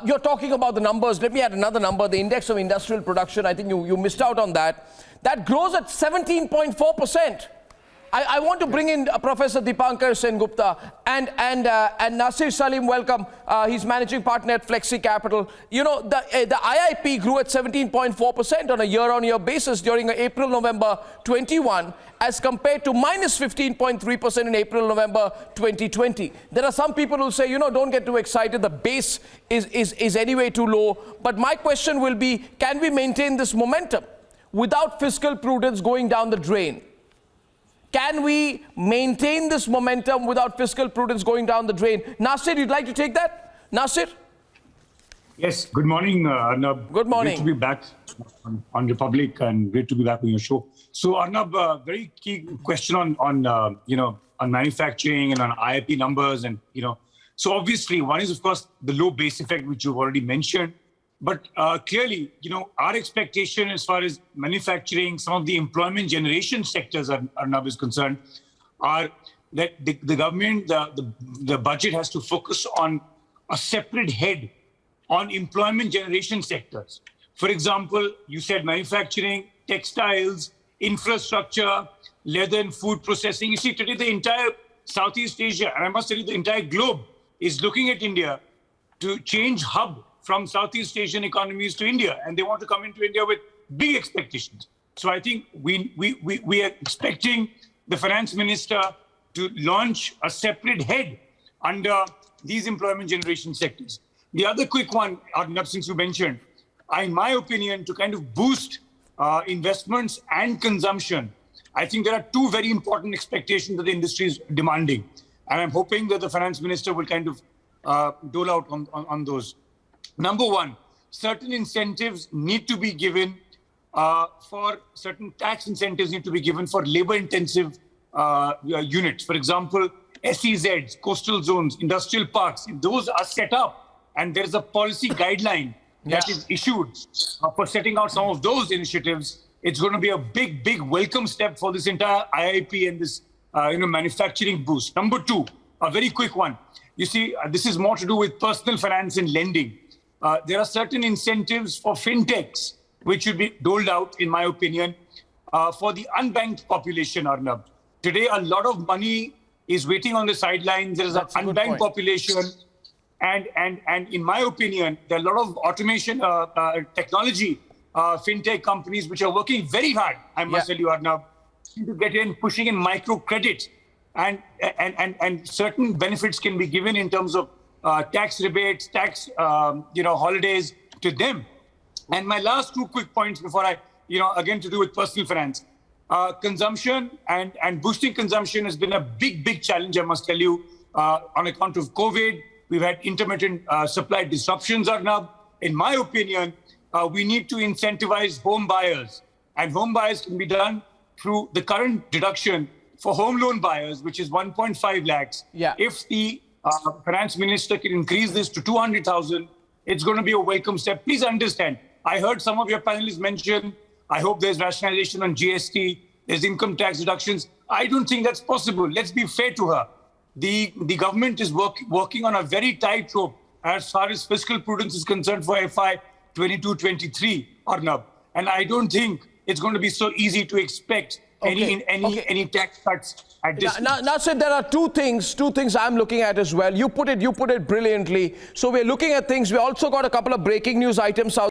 You're talking about the numbers. Let me add another number, the index of industrial production. I think you missed out on that. That grows at 17.4%. I want to bring in Professor Dipankar Sengupta and Nasir Salim, welcome. He's managing partner at Flexi Capital. You know, the IIP grew at 17.4% on a year-on-year basis during April-November 21 as compared to minus 15.3% in April-November 2020. There are some people who say, you know, don't get too excited. The base is anyway too low. But my question will be, can we maintain this momentum without fiscal prudence going down the drain? Can we maintain this momentum without fiscal prudence going down the drain? Nasir, you'd like to take that? Nasir? Yes, good morning, Arnab. Good morning. Great to be back on Republic and great to be back on your show. So, Arnab, very key question on manufacturing and on IIP numbers. And, so obviously one is, of course, the low base effect, which you've already mentioned. But clearly, our expectation as far as manufacturing, some of the employment generation sectors Arnab is concerned, are that the government, the budget has to focus on a separate head on employment generation sectors. For example, you said manufacturing, textiles, infrastructure, leather and food processing. You see, today the entire Southeast Asia, and I must tell you the entire globe, is looking at India to change hub from Southeast Asian economies to India, and they want to come into India with big expectations. So I think we are expecting the finance minister to launch a separate head under these employment generation sectors. The other quick one, Arnab, since you mentioned, in my opinion, to kind of boost investments and consumption, I think there are two very important expectations that the industry is demanding. And I'm hoping that the finance minister will kind of dole out on those. Number one, certain incentives need to be given certain tax incentives need to be given for labor-intensive units. For example, SEZs, coastal zones, industrial parks, if those are set up and there's a policy guideline that is issued for setting out some of those initiatives, it's going to be a big welcome step for this entire IIP and this manufacturing boost. Number two, a very quick one. You see, this is more to do with personal finance and lending. There are certain incentives for fintechs which should be doled out, in my opinion, for the unbanked population, Arnab. Today, a lot of money is waiting on the sidelines. There is an unbanked population. And in my opinion, there are a lot of automation technology fintech companies which are working very hard, I must tell you, Arnab, to get in, pushing in microcredit. And certain benefits can be given in terms of tax rebates, tax holidays to them. And my last two quick points before I, again to do with personal finance. Consumption and boosting consumption has been a big challenge, I must tell you, on account of COVID. We've had intermittent supply disruptions, Arnab. In my opinion, we need to incentivize home buyers. And home buyers can be done through the current deduction for home loan buyers, which is 1.5 lakhs. Yeah. If the finance minister can increase this to 200,000, it's going to be a welcome step. Please understand, I heard some of your panelists mention, I hope there's rationalization on GST, there's income tax reductions. I don't think that's possible. Let's be fair to her. The government is working on a very tight rope as far as fiscal prudence is concerned for FY 22-23, Arnab. And I don't think it's going to be so easy to expect any tax cuts at this. Now, sir, there are two things I'm looking at as well. You put it brilliantly. So we're looking at things. We also got a couple of breaking news items out.